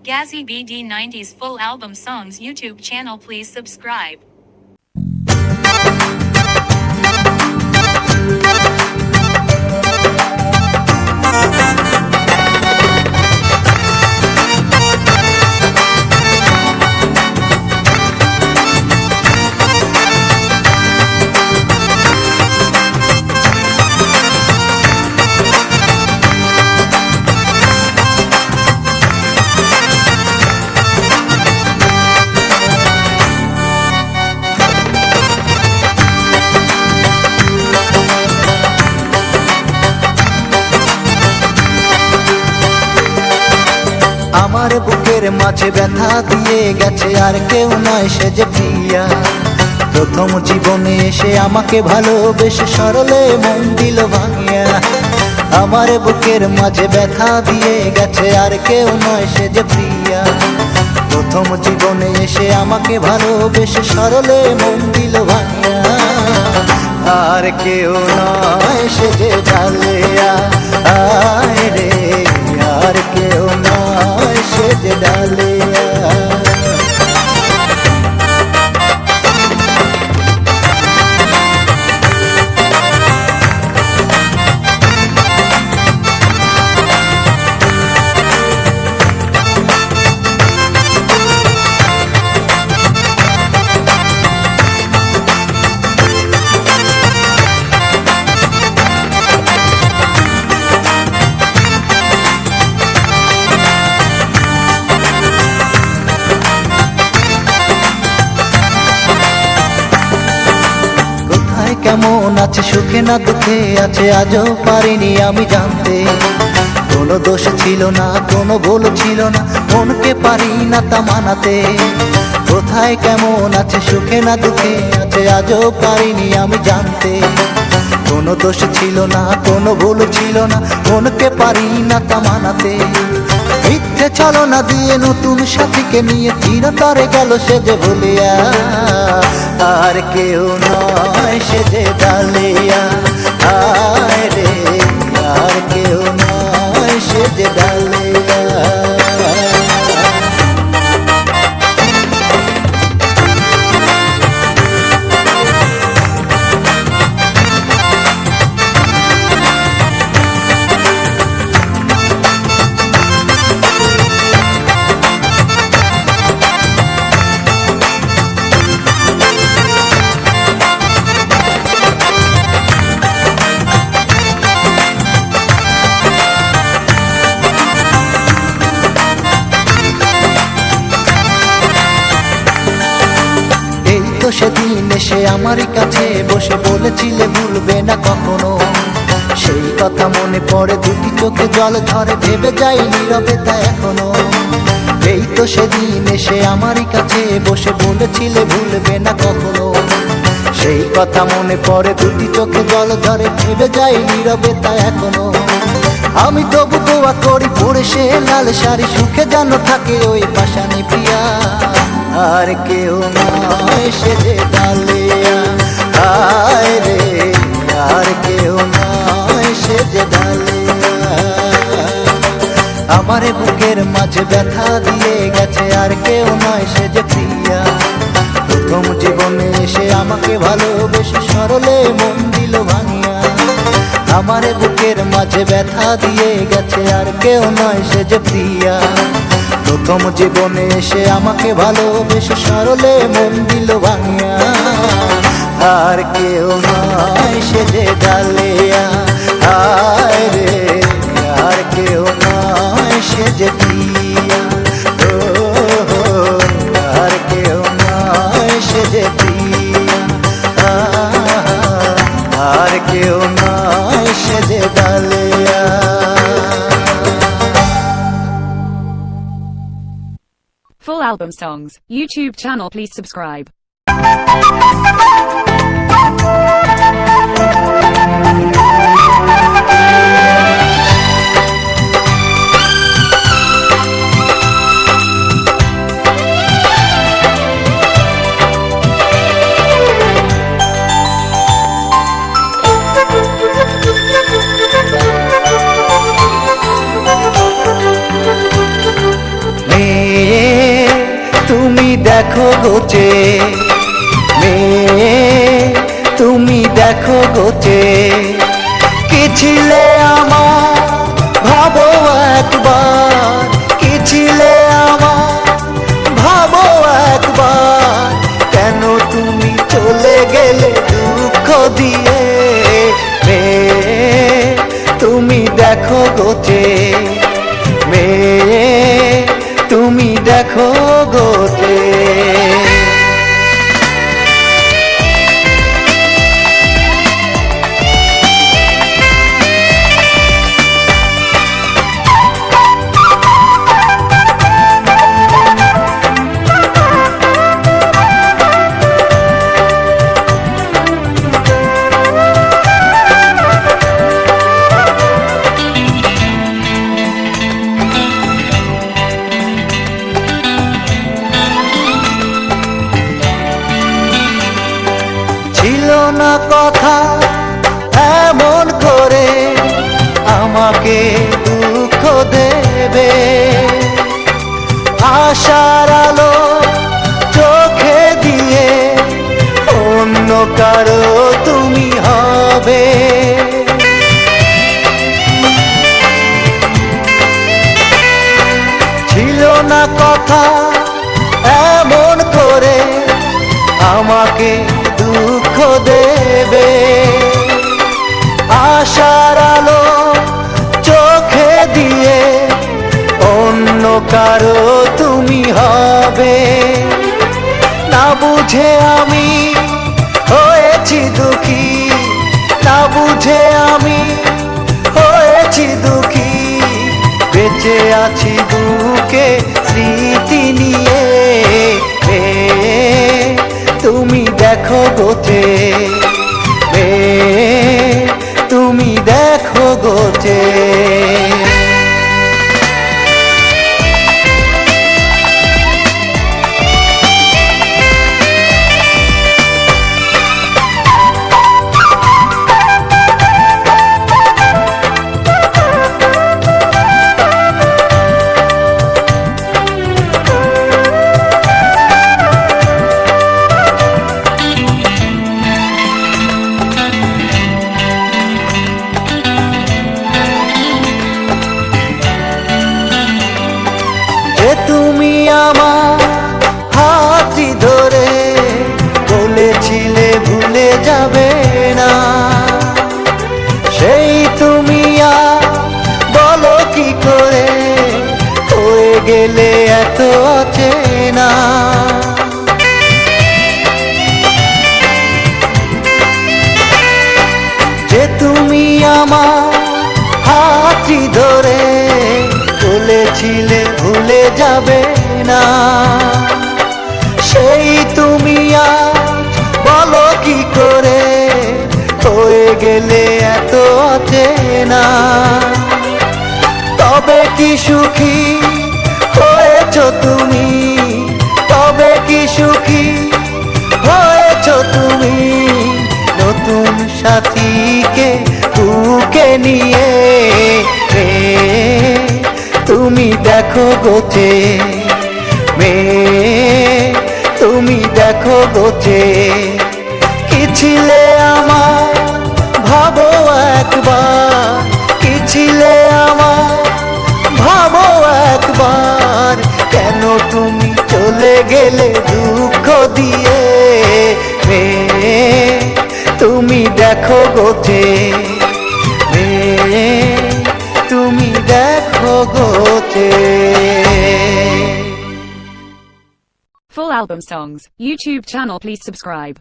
Gazzy BD90's full album songs YouTube channel, please subscribe. আমার বুকের মাঝে ব্যথা দিয়ে গেছে আর কেউ নয় সে যে প্রিয়া। প্রথম জীবনে এসে আমাকে ভালোবেসে সরলে মন দিল ভাঙিয়া। আমার বুকের মাঝে ব্যথা দিয়ে গেছে আর কেউ নয় সে যে প্রিয়া। প্রথম জীবনে এসে আমাকে ভালোবেসে সরলে মন দিল ভাঙিয়া। আর কেউ নয় সে যে ডালিয়া, আয় রে আর কেউ নয় সে যে ডালিয়া। কেমন আছে সুখে না দুঃখে আছে আজও পারিনি আমি জানতে। কোনো দোষ ছিল না কোনো ভুল ছিল না মনকে পারি না তা মানাতে। কোথায় কেমন আছে সুখে না দুঃখে আছে আজও পারিনি আমি জানতে। কোনো দোষ ছিল না কোনো ভুল ছিল না মনকে পারি না তা মানাতে। মিথ্যে ছলনা দিয়ে নতুন সাথীকে নিয়ে চিরতরে গেল সে যে ভুলিয়া। আর কেউ নয় সে যে ডালিয়া, আয় রে আর কেউ নয় সে যে ডালিয়া। সেদিন এসে আমার কাছে বসে বলেছিলে ভুলবে না কখনো। সেই কথা মনে পড়ে দুটি চোখে জল ধরে ভেবে যাই নীরবে তা এখনো। এই তো সেদিন এসে আমার কাছে বসে বলেছিলে ভুলবে না কখনো। সেই কথা মনে পড়ে দুটি চোখে জল ধরে ভেবে যাই নীরবে তা এখনো। আমি তবু দোয়া করি পড়ে সে লাল শাড়ি সুখে যেন থাকে ওই পাশানি প্রিয়া। আর কেউ নয় সে যে ডালিয়া, আয় রে আর কেউ নয় সে যে ডালিয়া। আমার বুকের মাঝে ব্যথা দিয়ে গেছে আর কেউ নয় সে যে প্রিয়া। প্রথম জীবনে এসে আমাকে ভালোবেসে সরলে মন দিল ভাঙিয়া। আমার বুকের মাঝে ব্যথা দিয়ে গেছে আর কেউ নয় সে যে প্রিয়া। প্রথম জীবনে এসে আমাকে ভালোবেসে সরলে মন দিল ভাঙিয়া। আর কেউ নয় সে যে ডালিয়া, আয় রে আর কেউ নয় সে যে প্রিয়া। আর কেউ নয় সে যে প্রিয়া, আর কেউ নয় সে যে dahlia. Full album songs, YouTube channel, please subscribe. দেখো গোচে মেয়ে তুমি দেখো গোচে কি ছিলে আমার ভাবো একবার কি ছিলে আমার ভাবো একবার কেন তুমি চলে গেলে দুঃখ দিয়ে মেয়ে তুমি দেখো গোচে মেয়ে তুমি দেখো গোচে ছিল না কথা এমন করে আমাকে দুঃখ দেবে আশার আলো চোখে দিয়ে অন্য কারো তুমি হবে ছিল না কথা এমন করে আমাকে দুঃখ দেবে আশার আলো চোখে দিয়ে অন্য কারো তুমি হবে না বুঝে আমি হয়েছি দুঃখী না বুঝে আমি হয়েছি দুঃখী বেঁচে আছি বুকে স্মৃতি নিয়ে তুমি দেখো গোচে তুমি দেখো গোচে তুমি আমার হাতটি ধরে বলেছিলে ভুলে যাবে না সেই তুমি বলো কি করে হয়ে গেলে এত অচেনা যে তুমি আমার হাতটি ধরে বলেছিলে ভুলে যাবে না সেই তুমি বলো কি করে হয়ে গেলে এত অচেনা তবে কি সুখী হয়েছ তুমি তবে কি সুখী হয়েছ তুমি নতুন সাথীকে বুকে নিয়ে তুমি দেখো গোচে মেয়ে তুমি দেখো গোচে কি ছিলে আমার ভাবো একবার কি ছিলে আমার ভাবো একবার কেন তুমি চলে গেলে দুঃখ দিয়ে মেয়ে তুমি দেখো গোচে মেয়ে তুমি দেখো গোচে Full album songs, YouTube channel, please subscribe.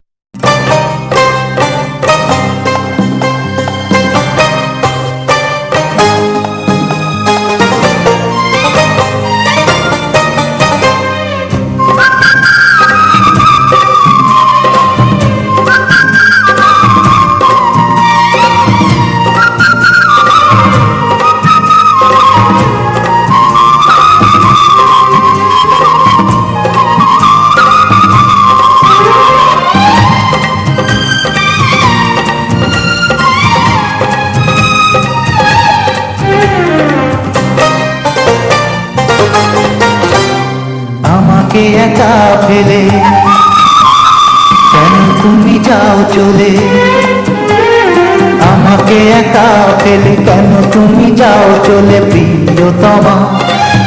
আমাকে একা ফেলে কেন তুমি যাও চলে, আমাকে একা ফেলে কেন তুমি যাও চলে প্রিয়তমা।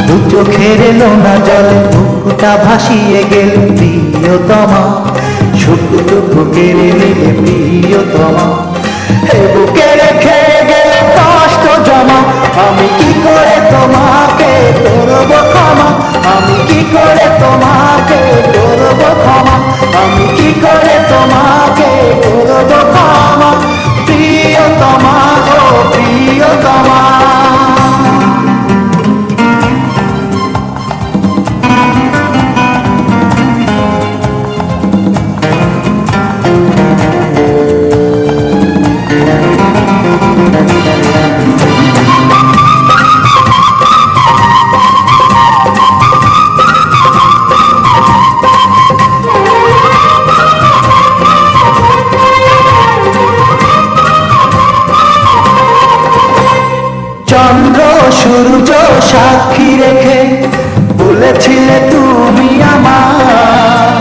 দু চোখের এলো না জলে বুকটা ভাসিয়ে গেল প্রিয়তমা, সুখটুকু কেড়ে নিলে প্রিয়তমা। এ বুকে রেখে গেলে কষ্ট জমা, আমি কি করে তোমাকে করব ক্ষমা, আমি কি করে তোমাকে করব ক্ষমা, আমি কি করে তোমাকে করব ক্ষমা প্রিয়তমা, ও প্রিয়তমা। চন্দ্র সূর্য সাক্ষী রেখে বলেছিলে তুমি আমার,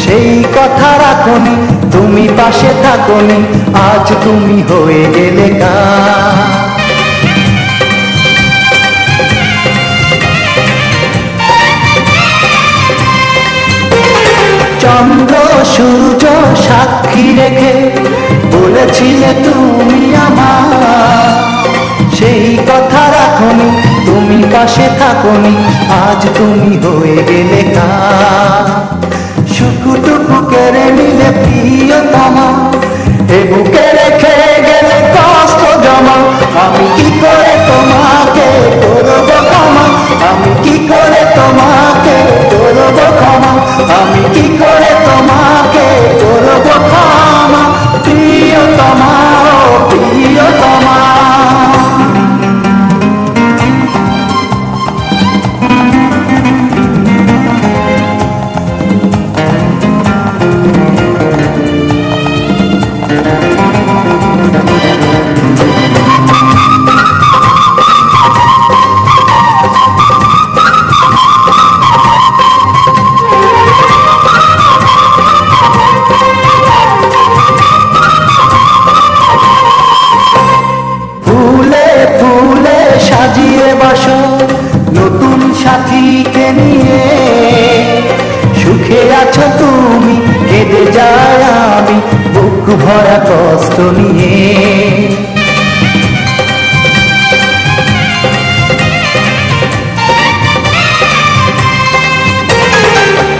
সেই কথা রাখনি তুমি পাশে থাকনি, আজ তুমি হয়ে গেলে কার। চন্দ্র সূর্য সাক্ষী রেখে বলেছিলে তুমি আমার, সেই কথা রাখনি তুমি পাশে থাকনি, আজ তুমি হয়ে গেলে কার। সুখটুকু কেড়ে নিলে প্রিয়তমা, এ বুকে রেখে গেলে কষ্ট জমা, আমি কি করে তোমাকে করব ক্ষমা, আমি কি করে তোমাকে করব ক্ষমা, আমি কি করে তোমাকে করব ক্ষমা প্রিয়তমা, ও প্রিয়তমা। সাজিয়ে বসো নতুন সাথীকে নিয়ে, সুখে আছো তুমি কেঁদে যায় আমি বুক ভরা কষ্ট নিয়ে।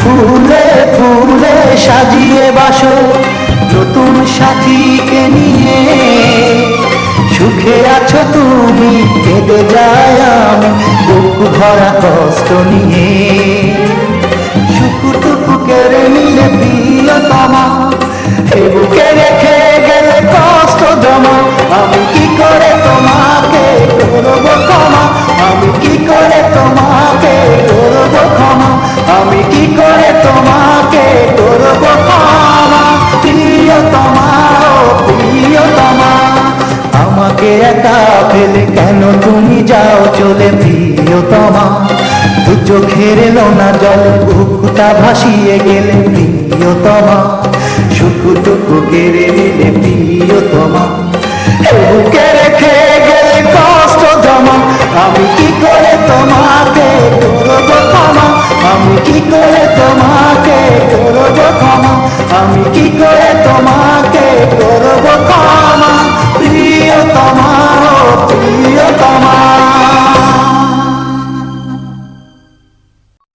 ফুলে ফুলে সাজিয়ে বসো নতুন সাথীকে নিয়ে, সুখে আছো তুমি কেঁদে যায় আমি বুক ভরা কষ্ট নিয়ে। সুখটুকু কেড়ে নিলে প্রিয়তমা, এ বুকে রেখে গেলে কষ্ট জমা, আমি কি করে তোমাকে করব ক্ষমা, আমি কি করে তোমাকে করব ক্ষমা, আমি কি করে তোমাকে করব ক্ষমা প্রিয়তমা, ও প্রিয়তমা। আমাকে একা ফেলে কেন তুমি যাও চলে প্রিয়তমা, দু চোখের এলো না জল বুকটা ভাসিয়ে গেলে প্রিয়তমা, সুখটুকু কেড়ে নিলে প্রিয়তমা। বুকে রেখে গেলে কষ্ট জমা, আমি কি করে তোমাকে করব ক্ষমা, আমি কি করে তোমাকে করব ক্ষমা, আমি কি করে তোমাকে করব ক্ষমা প্রিয়তমা, ও প্রিয়তমা।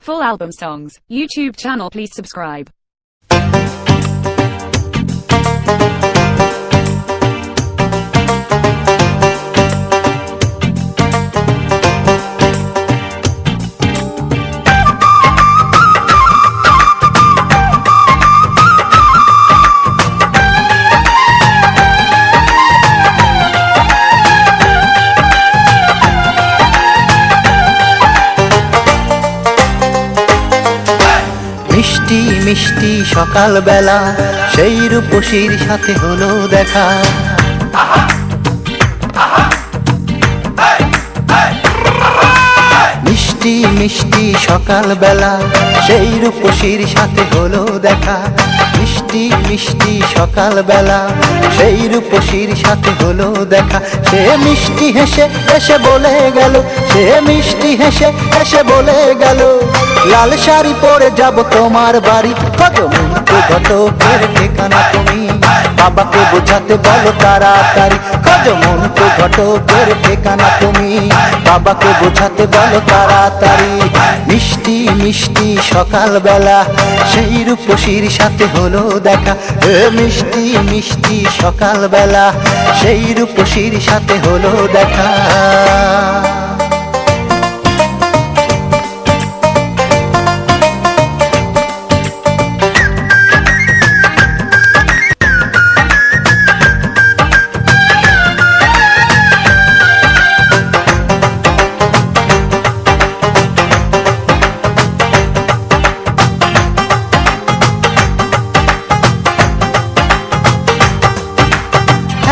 Full album songs, YouTube channel please subscribe. মিষ্টি মিষ্টি সকাল বেলা সেই রূপসীর সাথে হলো দেখা, মিষ্টি মিষ্টি মিষ্টি সকালবেলা সেই রূপসীর সাথে হলো দেখা। মিষ্টি মিষ্টি সকালবেলা সেই রূপসীর সাথে হলো দেখা। সে মিষ্টি হেসে এসে বলে গেল, সে মিষ্টি হেসে এসে বলে গেল, লাল শাড়ি পরে যাব তোমার বাড়ি। কত মন্ত্র ঘটকের ঠিকানা তুমি বাবাকে বোঝাতে বলো তাড়াতাড়ি। কত মন্ত্র ঘটকের ঠিকানা তুমি বাবাকে বোঝাতে বলো তাড়াতাড়ি। মিষ্টি মিষ্টি সকালবেলা সেই রূপসীর সাথে হলো দেখা। মিষ্টি মিষ্টি সকালবেলা সেই রূপসীর সাথে হলো দেখা।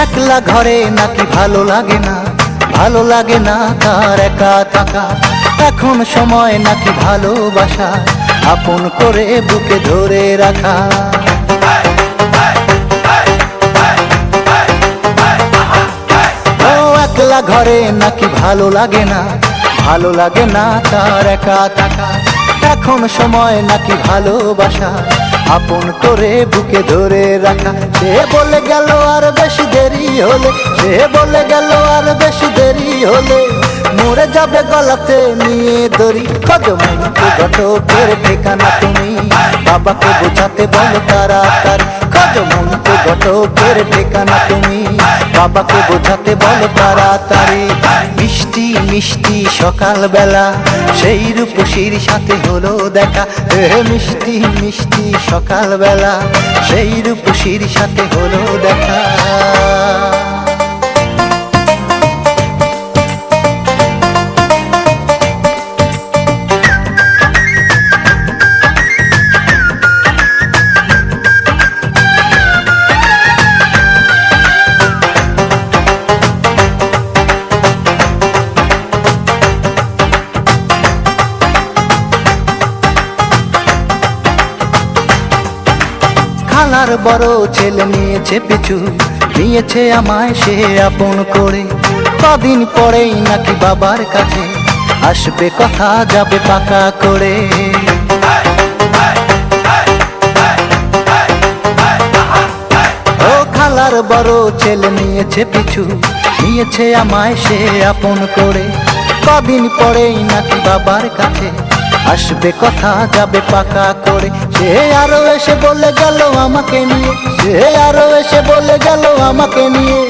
একলা ঘরে নাকি ভালো লাগে না, ভালো লাগে না তার একা থাকা। এখন সময় নাকি ভালোবাসা আপন করে বুকে ধরে রাখা। ও একলা ঘরে নাকি ভালো লাগে না, ভালো লাগে না তার একা থাকা। এখন সময় নাকি ভালোবাসা আপন করে বুকে ধরে রাখা। সে বলে গেল আর বেশি দেরি হলে, সে বলে গেল আর বেশি দেরি হলে মরে যাবে গলাতে নিয়ে দড়ি। কত মন্ত্র ঘটকের ঠিকানা তুমি বাবাকে বোঝাতে বলো তাড়াতাড়ি। কত মন্ত্র ঘটকের ঠিকানা তুমি বাবাকে বোঝাতে বলো তাড়াতাড়ি। মিষ্টি মিষ্টি সকালবেলা সেই রূপসীর সাথে হলো দেখা। মিষ্টি মিষ্টি সকালবেলা সেই রূপসীর সাথে হলো দেখা। খালার বড় ছেলে নিয়েছে পিছু, নিয়েছে আমায় সে আপন করে। কদিন পরেই নাকি বাবার কাছে আসবে কথা যাবে পাকা করে। ও খালার বড় ছেলে নিয়েছে পিছু, নিয়েছে আমায় সে আপন করে। কদিন পরেই নাকি বাবার কাছে আসবে কথা যাবে পাকা করে। সে আরো এসে বলে গেল আমাকে নিয়ে, সে আরো এসে বলে গেল আমাকে নিয়ে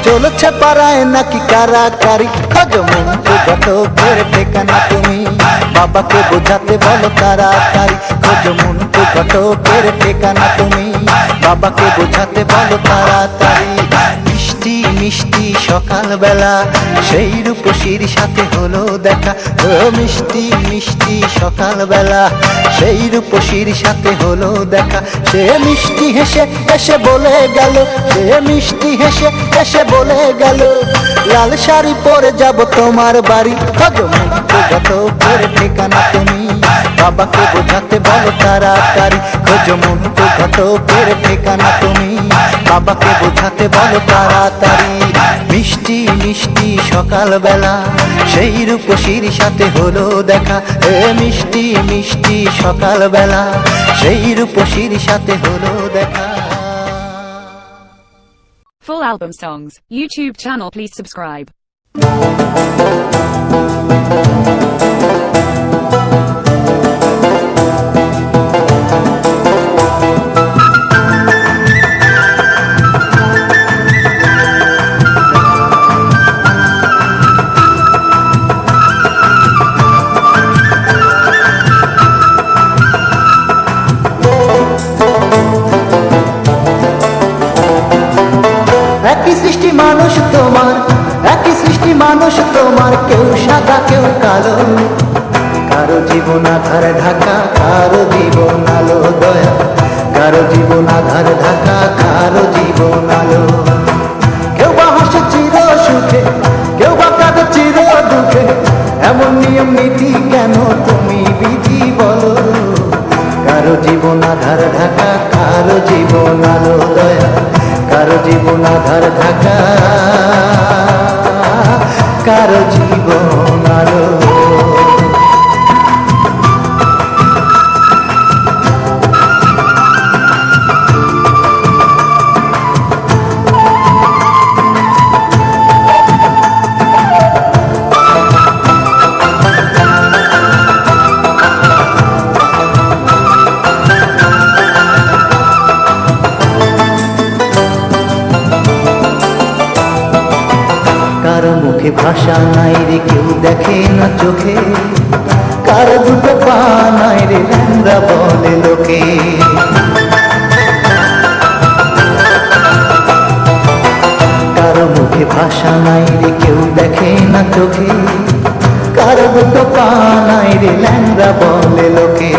চলেছে পাড়ায় নাকি কারাকারি। খোঁজ মন্ত্র ঘটকের ঠিকানা তুমি বাবাকে বোঝাতে বলো তাড়াতাড়ি। খোঁজ মন্ত্র ঘটকের ঠিকানা তুমি বাবাকে বোঝাতে বলো তাড়াতাড়ি। মিষ্টি মিষ্টি সকালবেলা সেই রূপসীর সাথে হলো দেখা। ও মিষ্টি মিষ্টি সকালবেলা সেই রূপসীর সাথে হলো দেখা। সে মিষ্টি হেসে এসে বলে গেল, সে মিষ্টি হেসে এসে বলে গেল, লাল শাড়ি পরে যাব তোমার বাড়ি। খোঁজ মন্ত্র ঘটকের ঠিকানা তুমি বাবাকে বোঝাতে বলো তাড়াতাড়ি। খোঁজ মন্ত্র ঘটকের ঠিকানা তুমি বাবাকে বোঝাতে বলো তাড়াতাড়ি। মিষ্টি মিষ্টি সকালবেলা সেই রূপসীর সাথে হলো দেখা। মিষ্টি মিষ্টি সকালবেলা সেই রূপসীর সাথে হলো দেখা। Full album songs, YouTube channel please subscribe. একই সৃষ্টি মানুষ তোমার, একই সৃষ্টি মানুষ তোমার, কেউ সাদা কেউ কালো। কারো জীবন আধার ঢাকা, কারো জীবন আলো দয়া, কারো জীবন আধার ঢাকা, কারো জীবন আলো। কেউ বা হাসে চির সুখে, কেউ বা কাঁদে চির দুঃখে, এমন নিয়ম নীতি কেন তুমি বিধি বলো, কারো জীবন আধার ঢাকা, কারো জীবন আলো দয়া, কারো জীবন আধার ঢাকা, কারো জীবন আলো। কারো মুখে ভাষা নাই রে, কেউ দেখে না চোখে, কারো দুটো পা নাই রে, ল্যাংড়া বলে লোকে। কারো মুখে ভাষা নাই রে, কেউ দেখে না চোখে, কারো দুটো পা নাই রে, ল্যাংড়া বলে লোকে।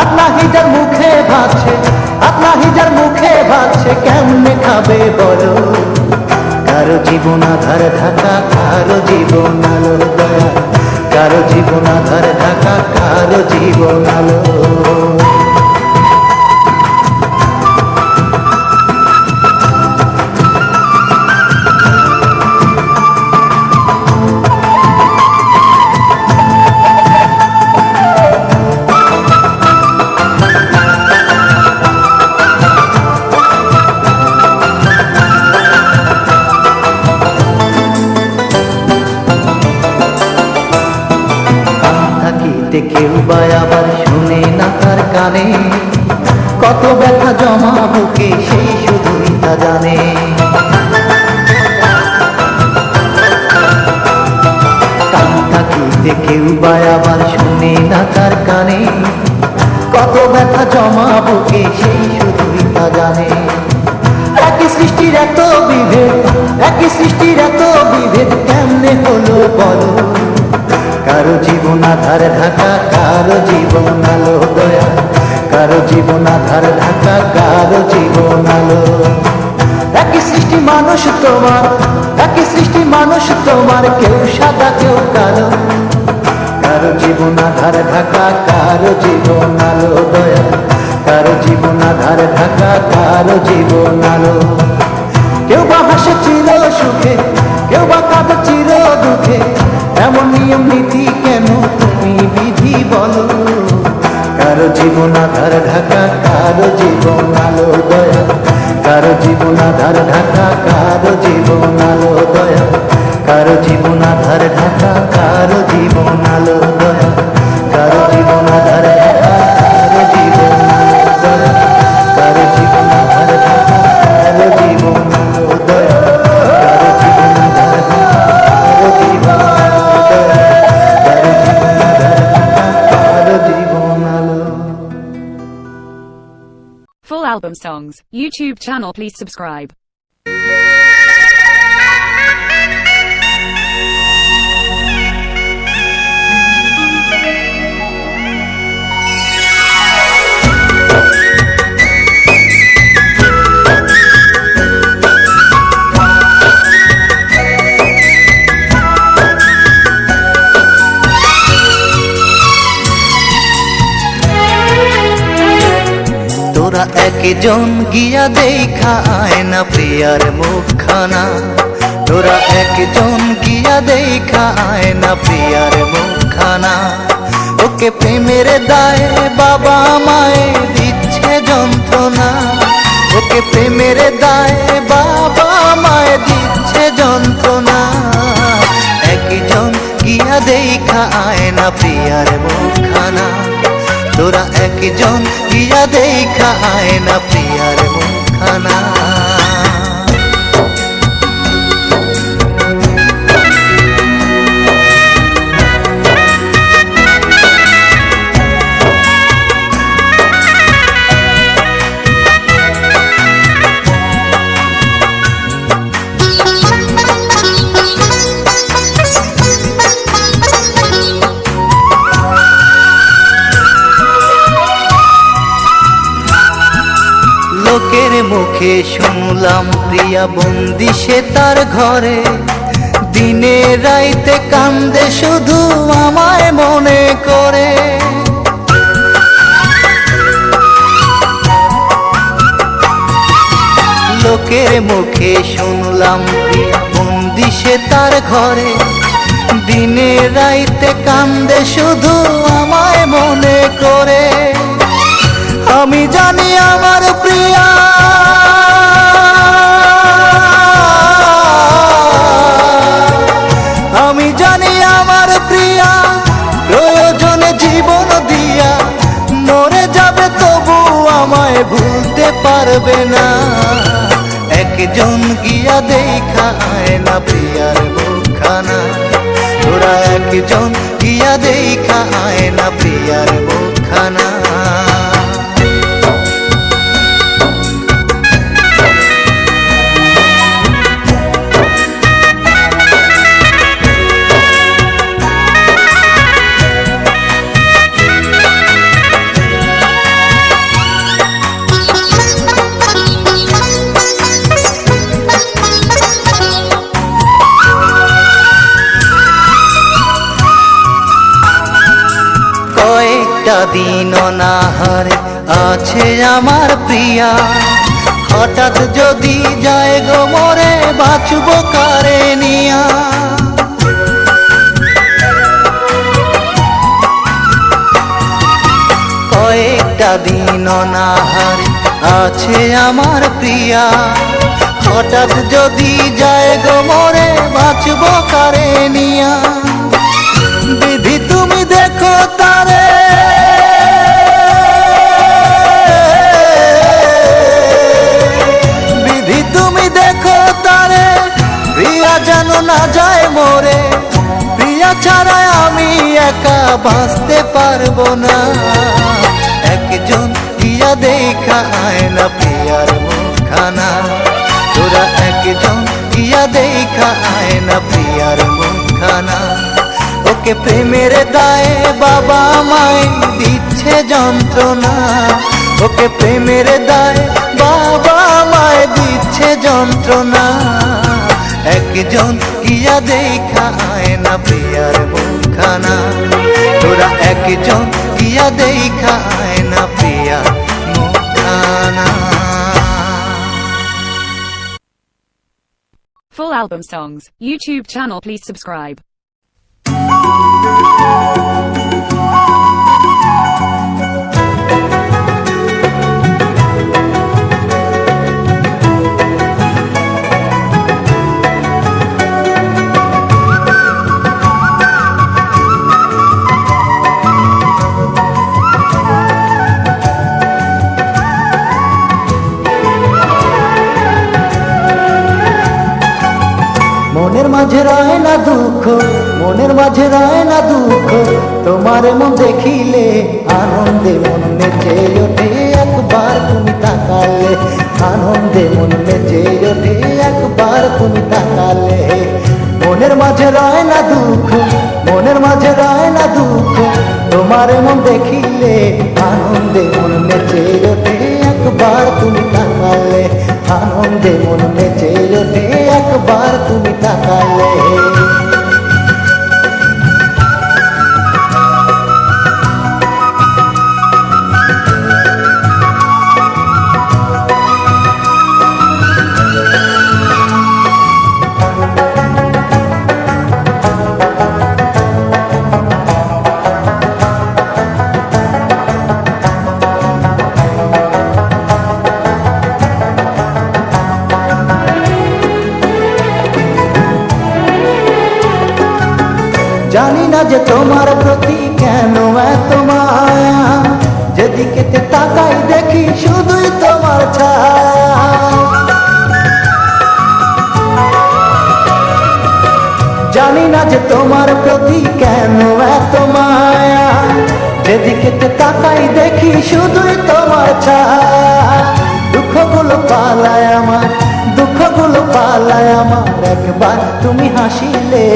আপনা হিজার মুখে ভাবছে, আপনা হিজার মুখে ভাবছে, কেমনে খাবে বলো, কারো জীবন আধার ঢাকা, কারো জীবন আলো দয়া, কারো জীবন আধার ঢাকা, কারো জীবন আলো। কেউ বা আবার শুনে না তার কানে, কত ব্যথা জমা বুকে সেই শুধুই তা জানে। কান থাকিতে কেউ বা আবার শুনে না তার কানে, কত ব্যথা জমা বুকে সেই শুধুই তা জানে। একই সৃষ্টির এত বিভেদ, একই সৃষ্টির এত বিভেদ, কেমনে হলো বলো, কারো জীবন আধার ঢাকা, কারো জীবন আলো দয়া, কারো জীবন আধার ঢাকা, কারো জীবন আলো। একই সৃষ্টি মানুষ তোমার, একই সৃষ্টি মানুষ তোমার, কেউ সাদা কেউ কালো, কারো জীবন আধার ঢাকা, কারো জীবন আলো দয়া, কারো জীবন আধার ঢাকা, কারো জীবন আলো। কেউ বা হাসে চির সুখে, কেউ বা কাঁদে চির দুঃখে, এমন নিয়ম নীতি কেন তুমি বিধি বলো, কারো জীবন আধার ঢাকা, কারো জীবন আলো দয়া, কারো জীবন আধার ঢাকা, কারো জীবন আলো দয়া, কারো জীবন আধার ঢাকা, কারো জীবন আলো দয়া, কারো জীবন আধার ঢাকা, কারো জীবন আলো দয়া, কারো জীবন আধার ঢাকা, কারো জীবন আলো দয়া, কারো জীবন আধার ঢাকা, কারো জীবন Full album songs, YouTube channel, please subscribe. তোরা একজন গিয়া দেখা আয় না প্রিয়ার মুখখানা, তোরা একজন গিয়া দেখা আয় না প্রিয়ার মুখখানা। ওকে প্রেমের দায়ে বাবা মায়ে দিচ্ছে যন্ত্রণা, ওকে প্রেমের দায়ে বাবা মায়ে দিচ্ছে যন্ত্রণা। একজন গিয়া দেখা আয় না প্রিয়ার মুখখানা, তোরা একজন গিয়া দেখা আয় না প্রিয়ার মুখখানা। লোকের মুখে শুনলাম প্রিয়া বন্দি সে তার ঘরে, দিনে রাইতে কান্দে শুধু আমায় মনে করে। লোকের মুখে শুনলাম প্রিয়া বন্দি সে তার ঘরে, দিনে রাইতে কান্দে শুধু আমায় মনে করে। আমি জানি আমার প্রিয়া আমি জানি আমার প্রিয়া প্রয়োজনে জীবন দিয়া মরে যাবে, তবু আমায় ভুলতে পারবে না। একজন গিয়া দেখা আয় না প্রিয়ার মুখখানা, তোরা একজন গিয়া দেখা আয় না প্রিয়ার মুখখানা। কয়েকটা দিন অনাহারে আছে আমার প্রিয়া, হঠাৎ যদি যায় গো মরে বাঁচব কারে নিয়া। কয়েকটা দিন অনাহারে আছে আমার প্রিয়া, হঠাৎ যদি যায় গো মরে বাঁচব কারে নিয়া। বিধি তুমি দেখো তারে, বিধি তুমি দেখো তারে, প্রিয়া যেন না যায় মরে। প্রিয়া ছাড়া আমি একা বাঁচতে পারবো না। একজন গিয়া দেখা আয় না প্রিয়ার মুখখানা, তোরা একজন গিয়া দেখা আয় না প্রিয়ার মুখখানা। ওকে প্রেমের দায়ে বাবা মায় দিচ্ছে যন্ত্রণা, ওকে প্রেমের দায়ে বাবা মায় দিচ্ছে যন্ত্রণা। একজন গিয়া দেখা আয় না প্রিয়ার মুখখানা, তোরা একজন গিয়া দেখা আয় না প্রিয়ার মুখখানা। Full album songs, YouTube channel please subscribe. মনের মাঝে রয় না দুঃখ, মনের মাঝে রয় না দুঃখ, তোমার মন দেখিলে আনন্দে মন নেচে ওঠে। একবার তুমি তাকালে আনন্দে মন নেচে ওঠে, একবার তুমি তাকালে। মনের মাঝে রয় না দুঃখ, মনের মাঝে রয় না দুঃখ, তোমার মন দেখিলে আনন্দে মন নেচে ওঠে। একবার তুমি তাকালে আনন্দে মন নেচে ওঠে, একবার তুমি তাকালে। জানি না যে তোমার প্রতি কেন এত মায়া, যেদিকে তাকাই দেখি শুধুই তোমার ছায়া। জানি না যে তোমার প্রতি কেন এত মায়া, যেদিকে তাকাই দেখি শুধুই তোমার ছায়া। দুঃখগুলো পালায় আমার, দুঃখগুলো পালায় আমার, একবার তুমি হাসিলে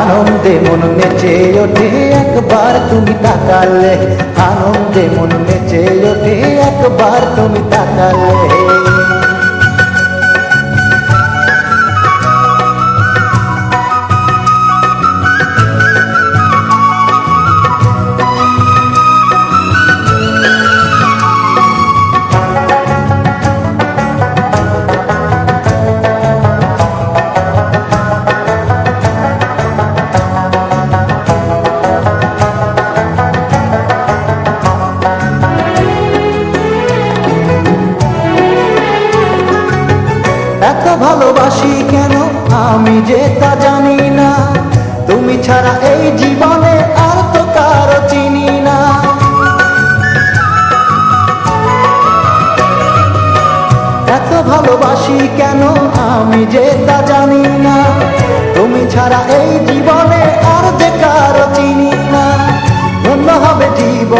আনন্দে মন নেচে ওঠে। একবার তুমি তাকালে আনন্দে মন নেচে ওঠে, একবার তুমি তাকালে।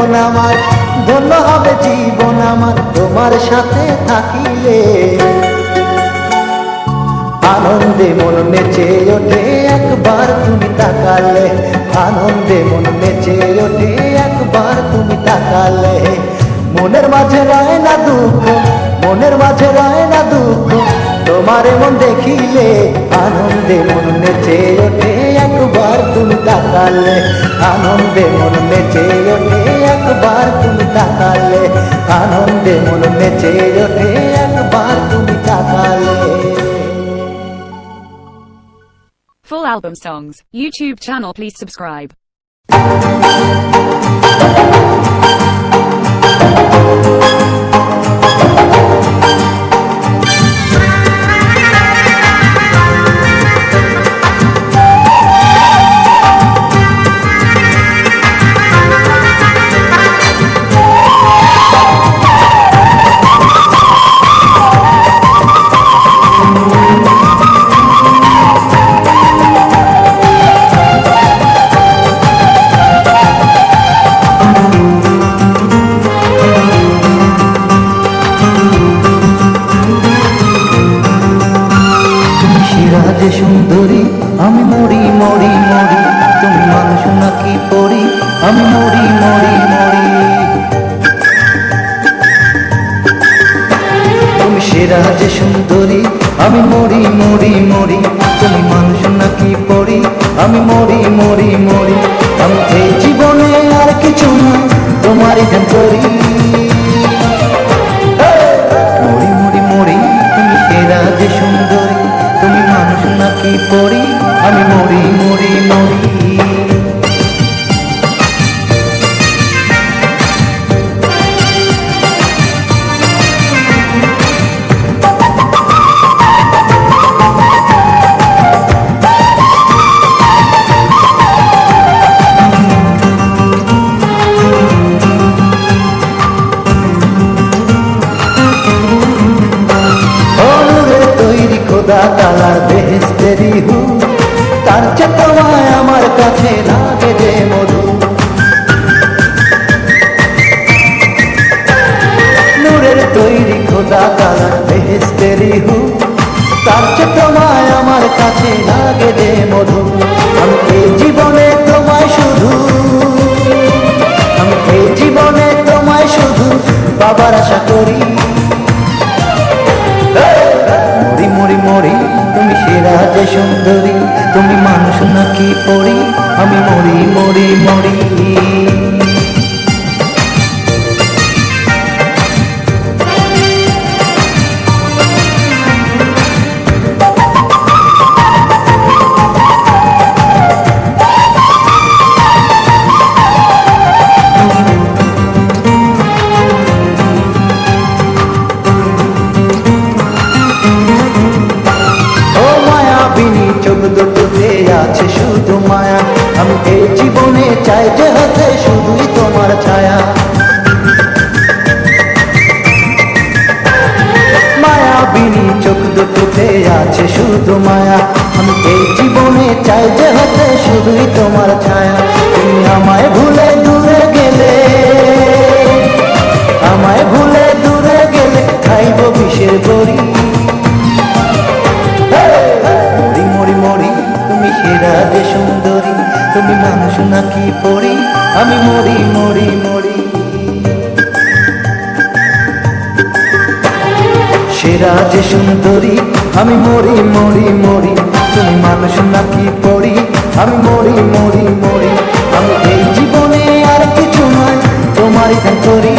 মন আমার, ধন্য হবে জীবন আমার তোমার সাথে থাকিলে। আনন্দে মন নেচে ওঠে একবার তুমি তাকালে, আনন্দে মন নেচে ওঠে একবার তুমি তাকালে। মনের মাঝে রয় না দুঃখ, মনের মাঝে রয় না দুঃখ, তোমার মন দেখিলে। আনন্দে মন নেচে ওঠে একবার তুমি তাকালে, আনন্দে মন নেচে ওঠে একবার তুমি তাকালে, আনন্দে মন নেচে ওঠে একবার তুমি তাকালে। Full album songs, YouTube channel, please subscribe. যে সুন্দরী আমি মরি মরি মরি, তুমি মানুষ নাকি পরি, আমি মরি মরি মরি। তুমি সেরা যে সুন্দরী আমি মরি মরি মরি, তুমি মানুষ নাকি পরি, আমি মরি মরি মরি। আমি এই জীবনে আর কিছু না তোমারই ধ্যান করি, মরি মরি মরি। তুমি সেরা যে সুন্দরী, তুমি মানুষ নাকি পরি, আমি মরি মরি মরি। খোদা তালার বেহেশতেরি হু, তার চেয়ে তোমায় আমার কাছে লাগে যে মধু। নূরের তৈরি খোদা তালার বেহেশতেরি হু, তার চেয়ে তোমায় আমার কাছে লাগে যে মধু। আমি এই জীবনে তোমায় শুধু, আমি এই জীবনে তোমায় শুধু বাবার আশা করি। মরি মরি মরি, তুমি সেরা যে সুন্দরী, তুমি মানুষ নাকি পরি, আমি মরি মরি মরি। চোখ দুটোতে আছে শুধু মায়া, আমি এই জীবনে চাই যে হতে শুধুই তোমার ছায়া। মায়াবিনী চোখ দুটোতে আছে শুধু মায়া, আমি এই জীবনে চাই যে হতে শুধুই তোমার ছায়া। তুমি আমায় ভুলে দূরে গেলে, আমায় ভুলে দূরে গেলে খাইব বিষের বড়ি। সেরা যে সুন্দরী, তুমি মানুষ নাকি পরি, আমি মরি মরি মরি। সেরা যে সুন্দরী আমি মরি মরি মরি, তুমি মানুষ নাকি পরি, আমি মরি মরি মরি। আমি এই জীবনে আর কিছু নয় তোমারই ধ্যান করি,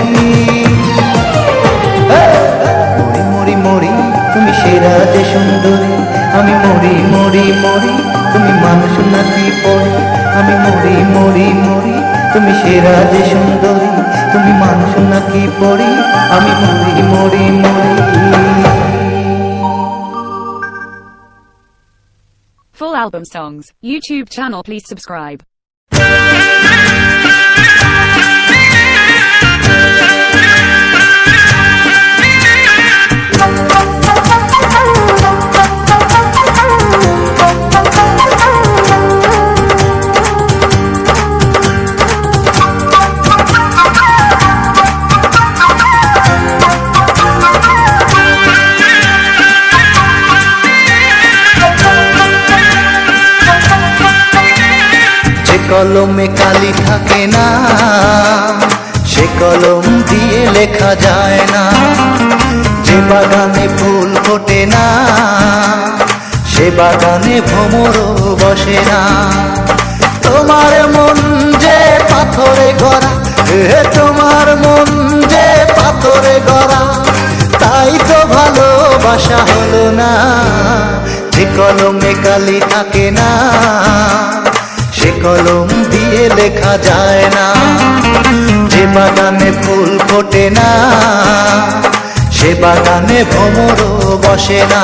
মরি মরি মরি। তুমি সেরা যে সুন্দরী আমি মরি মরি মরি, তুমি মানুষ নাকি পরি, আমি মরি মরি মরি। তুমি সেরা যে সুন্দরী, তুমি মানুষ নাকি পরি, আমি মরি মরি মরি। Full album songs, YouTube channel, please subscribe. কলমে কালি থাকে না, সে কলম দিয়ে লেখা যায় না। যে বাগানে ফুল ফোটে না, সে বাগানে ভ্রমরও বসে না। তোমার মন যে পাথরে গড়া, তোমার মন যে পাথরে গড়া, তাই তো ভালোবাসা হলো না। যে কলমে কালি থাকে না, সে কলম দিয়ে লেখা যায় না। যে বাগানে ফুল ফোটে না, সে বাগানে ভ্রমরও বসে না।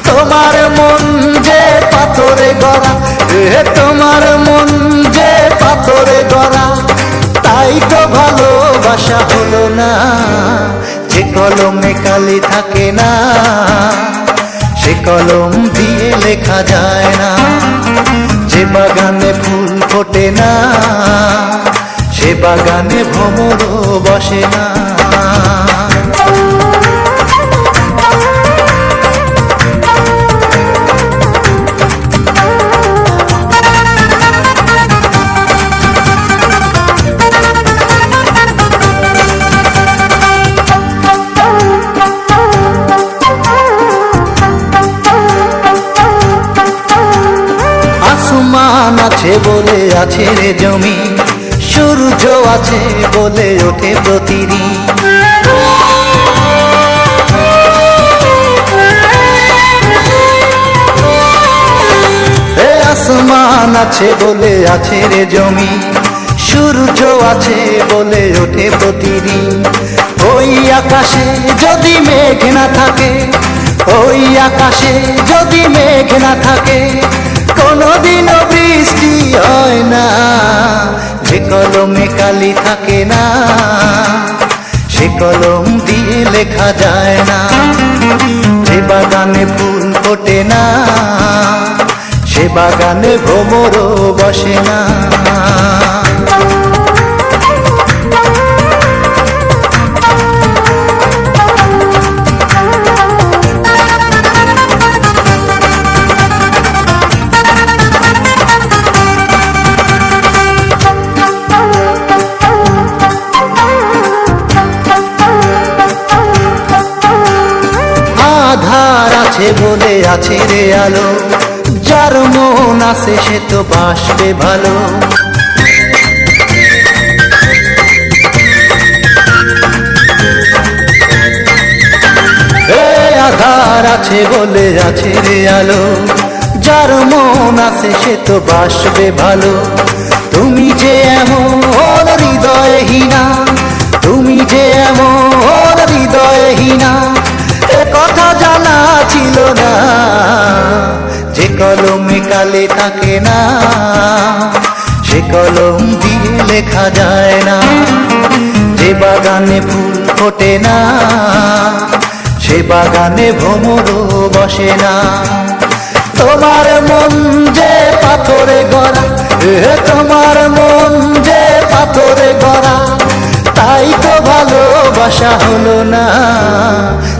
তোমার মন যে পাথরে গড়া, তোমার মন যে পাথরে গড়া, তাই তো ভালোবাসা হলো না। যে কলমে কালি থাকে না, সে কলম দিয়ে লেখা যায় না। যে বাগানে ফুল ফোটে না, সে বাগানে ভ্রমরও বসে না। আসমান আছে বলে আছে রে জমি, সূর্য আছে বলে ওঠে প্রতিদিন। আসমান আছে বলে আছে রে জমি, সূর্য আছে বলে ওঠে প্রতিদিন। ওই আকাশে যদি মেঘ না থাকে, ওই আকাশে যদি মেঘ না থাকে, কোনদিনও বৃষ্টি হয় না। যে কলমে কালি থাকে না, সে কলম দিয়ে লেখা যায় না। যে বাগানে ফুল ফোটে না, সে বাগানে ভ্রমরও বসে না। আধার আছে বলে আছে রে আলো, যার মন আছে সে তো বাসবে ভালো। আধার আছে বলে আছে রে আলো, যার মন আছে সে তো বাসবে ভালো। তুমি যে এমন হৃদয়হীনা, তুমি যে এমন হৃদয়হীনা, এ কথা জানা ছিল না। যে কলমে কালি থাকে না, সে কলম দিয়ে লেখা যায় না। যে বাগানে ফুল ফোটে না, সে বাগানে ভ্রমরও বসে না। তোমার মন যে পাথরে গড়া, তোমার মন যে পাথরে গড়া, তাই তো ভালোবাসা হলো না।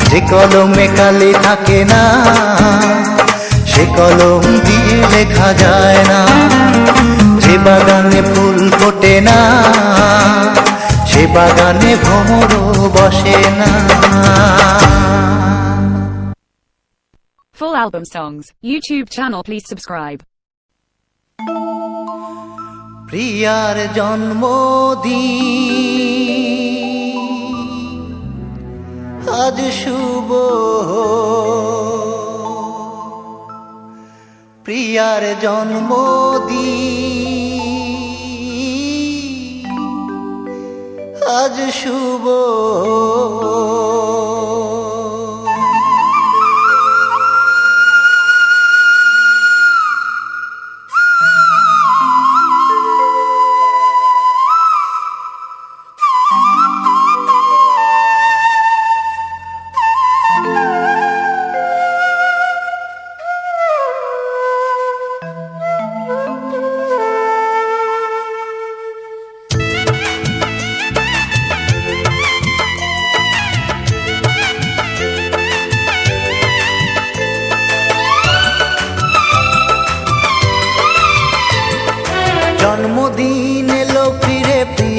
যে কলমে কালি থাকে না, সে কলম দিয়ে লেখা যায় না। যে বাগানে ফুল ফোটে না, সে বাগানে ভ্রমরও বসে না। Full album songs, YouTube channel please subscribe. প্রিয়ার জন্মদিন আজ শুভ, প্রিয়ার জন্মদিন আজ শুভ।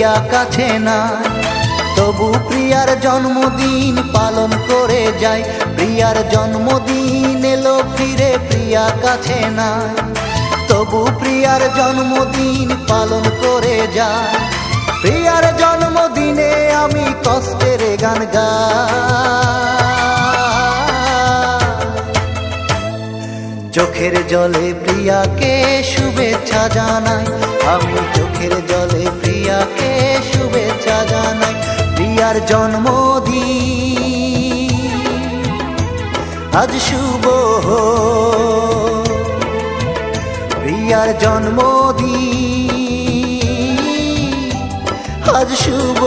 প্রিয়া কাছে নাই, তবু প্রিয়ার জন্মদিন পালন করে যাই। প্রিয়ার জন্মদিন এলো ফিরে প্রিয়া কাছে নাই, তবু প্রিয়ার জন্মদিন পালন করে যাই। প্রিয়ার জন্মদিনে আমি কষ্টের গান গাই, চোখের জলে প্রিয়াকে শুভেচ্ছা জানাই। আমি চোখের জলে প্রিয়াকে শুভেচ্ছা জানাই। প্রিয়ার জন্মদিন আজ শুভ, প্রিয়ার জন্মদিন আজ শুভ।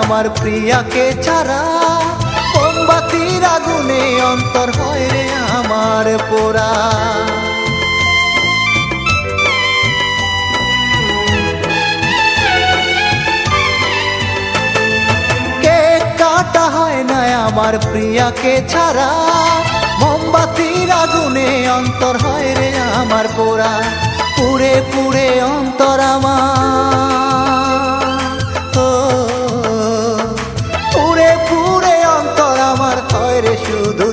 আমার প্রিয়াকে ছাড়া মোমবাতির আগুনে অন্তর হয় রে আমার পোড়া। কেক কাটা হয় না আমার প্রিয়াকে ছাড়া, মোমবাতির আগুনে অন্তর হয় রে আমার পোড়া। পুড়ে পুড়ে অন্তর আমার, পুরে পুরে অন্তর আমার হয় রে শুধু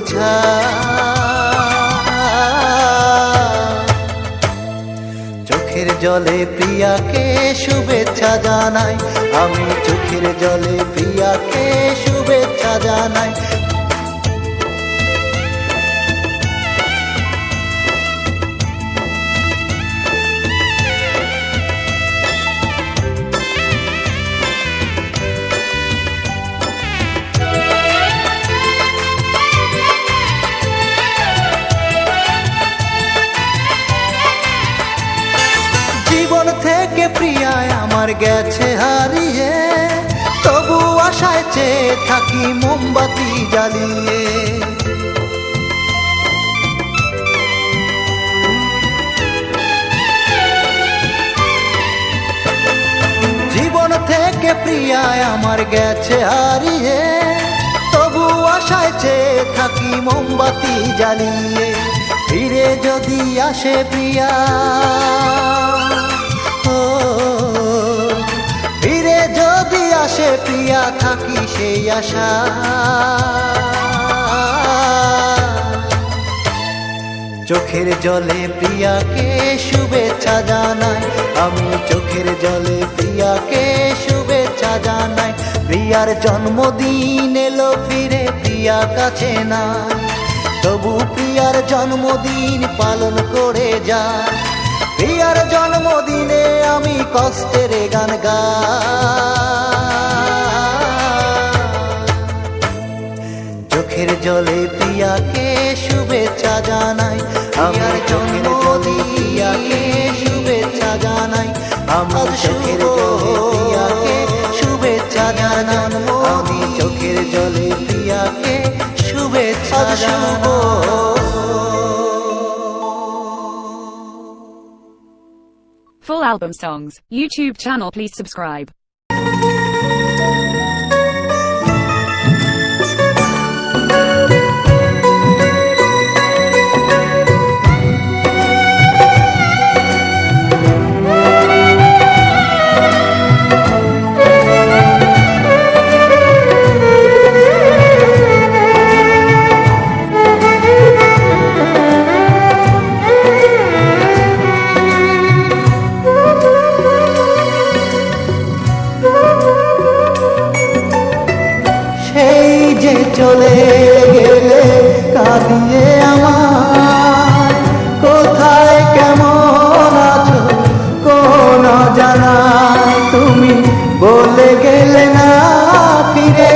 চোখের জলে প্রিয়াকে শুভেচ্ছা জানাই। আমি চোখের জলে প্রিয়াকে শুভেচ্ছা জানাই। জীবন থেকে প্রিয়ায় আমার গেছে হারিয়ে, তবু আশায় চেয়ে থাকি মোমবাতি জ্বালিয়ে। জীবন থেকে প্রিয়ায় আমার গেছে হারিয়ে, তবু আশায় চেয়ে থাকি মোমবাতি জ্বালিয়ে। ফিরে যদি আসে প্রিয়া, ফিরে যদি আসে প্রিয়া থাকি সেই আশা। চোখের জলে প্রিয়াকে শুভেচ্ছা জানাই। আমি চোখের জলে প্রিয়াকে শুভেচ্ছা জানাই। প্রিয়ার জন্মদিন এলো ফিরে প্রিয়া কাছে নাই, তবু প্রিয়ার জন্মদিন পালন করে যায়। প্রিয়ার জন্মদিনে আমি কষ্টের গান গাই, চোখের জলে প্রিয়াকে শুভেচ্ছা জানাই। আমার চোখের জলে প্রিয়াকে শুভেচ্ছা জানাই। আমার চোখের জলে প্রিয়াকে শুভেচ্ছা জানাই। আমি চোখের জলে প্রিয়াকে শুভেচ্ছা জানাই। Full album songs, YouTube channel, please subscribe. চলে গেলে কাঁদিয়ে আমার, কোথায় কেমন আছো কোন জানাই। তুমি বলে গেলে না ফিরে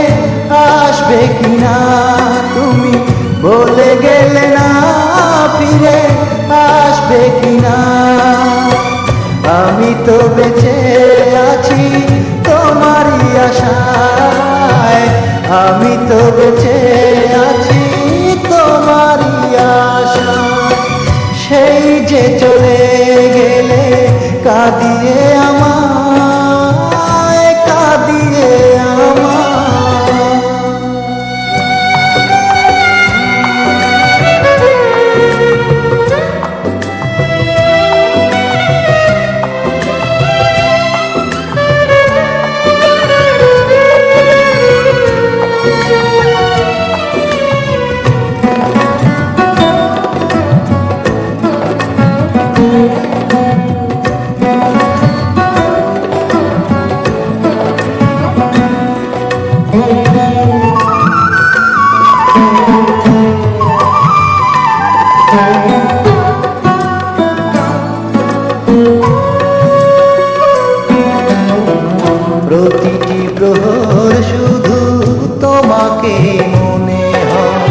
আসবে কিনা, তুমি বলে গেলে না ফিরে আসবে কিনা। আমি তো বেঁচে আছি তোমারই আশায়, আমি তো বেঁচে আছি তোমারই আশা, সেই যে চলে গেলে কাঁদিয়ে আমায়, কাঁদিয়ে আমায়। প্রতিটি প্রহর শুধু তোমাকে মনে হয়,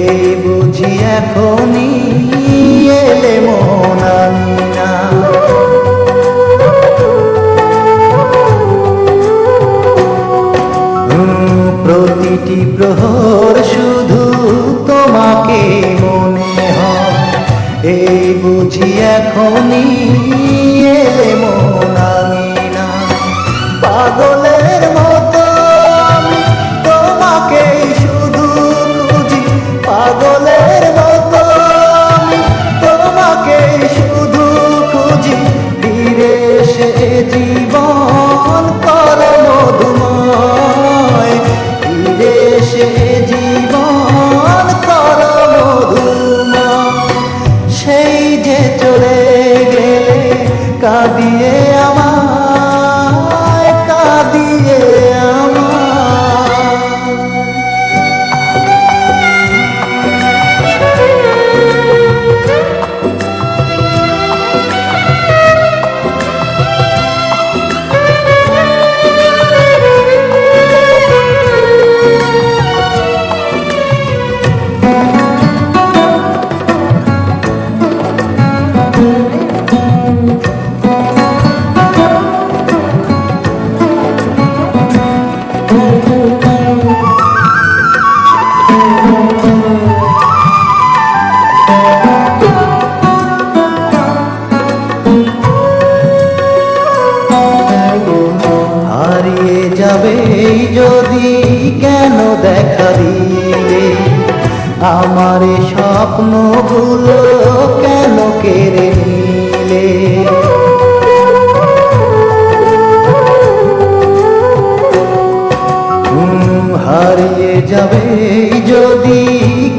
এই বুঝি এখনই এলে মন আমি না। প্রতিটি প্রহর শুধু তোমাকে মনে হয়, এই বুঝি এখনই এলে মন আমি না। পাগলের মতো আমি তোমাকে শুধু খুঁজি, পাগলের মতো আমি তোমাকে শুধু খুঁজি, ফিরে এসে জীবন করো মধুময়, ফিরে এসে জীবন করো মধুময়। সেই যে চলে গেলে কাঁদিয়ে আমায়, কাঁদিয়ে আমায়। হারিয়ে যাবে যদি কেন দেখা দিলে, আমার স্বপ্নগুলো কেন কেড়ে নিলে। হারিয়ে যাবে যদি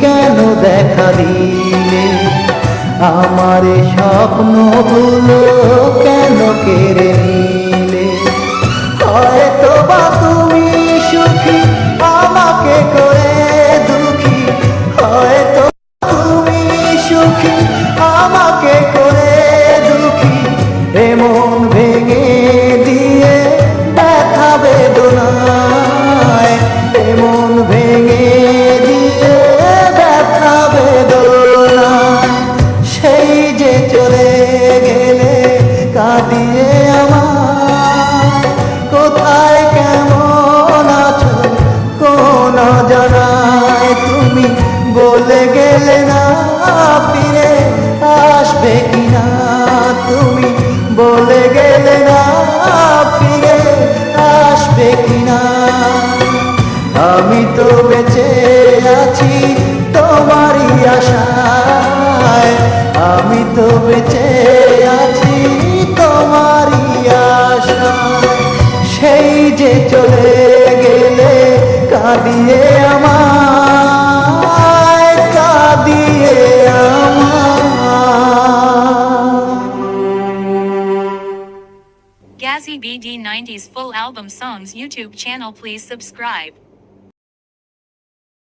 কেন দেখা দিলে, আমার স্বপ্নগুলো কেন কেড়ে নিলে। হয়তো বা তুমি সুখী আমাকে করে দুঃখী, হয়তো তুমি সুখী আমাকে করে দুঃখী, এমন ভেঙে দিয়ে ব্যথা বেদনায়, এমন ভেঙে দিয়ে ব্যথা বেদনায়। সেই যে চলে গেলে কাঁদিয়ে আমায়, কোথায় কেমন আছো কোন জানায় তুমি বলে গেলে না, ফিরে আসবে কিনা তুমি বলে গেলে না, ফিরে আসবে কিনা। আমি তো বেঁচে আছি তোমারই আশায়, আমি তো বেঁচে আছি তোমারই আশায়। সেই যে চলে গেলে কাঁদিয়ে আমায়, কাঁদিয়ে আমায়। Gazzy BD 90s full album songs YouTube channel, please subscribe.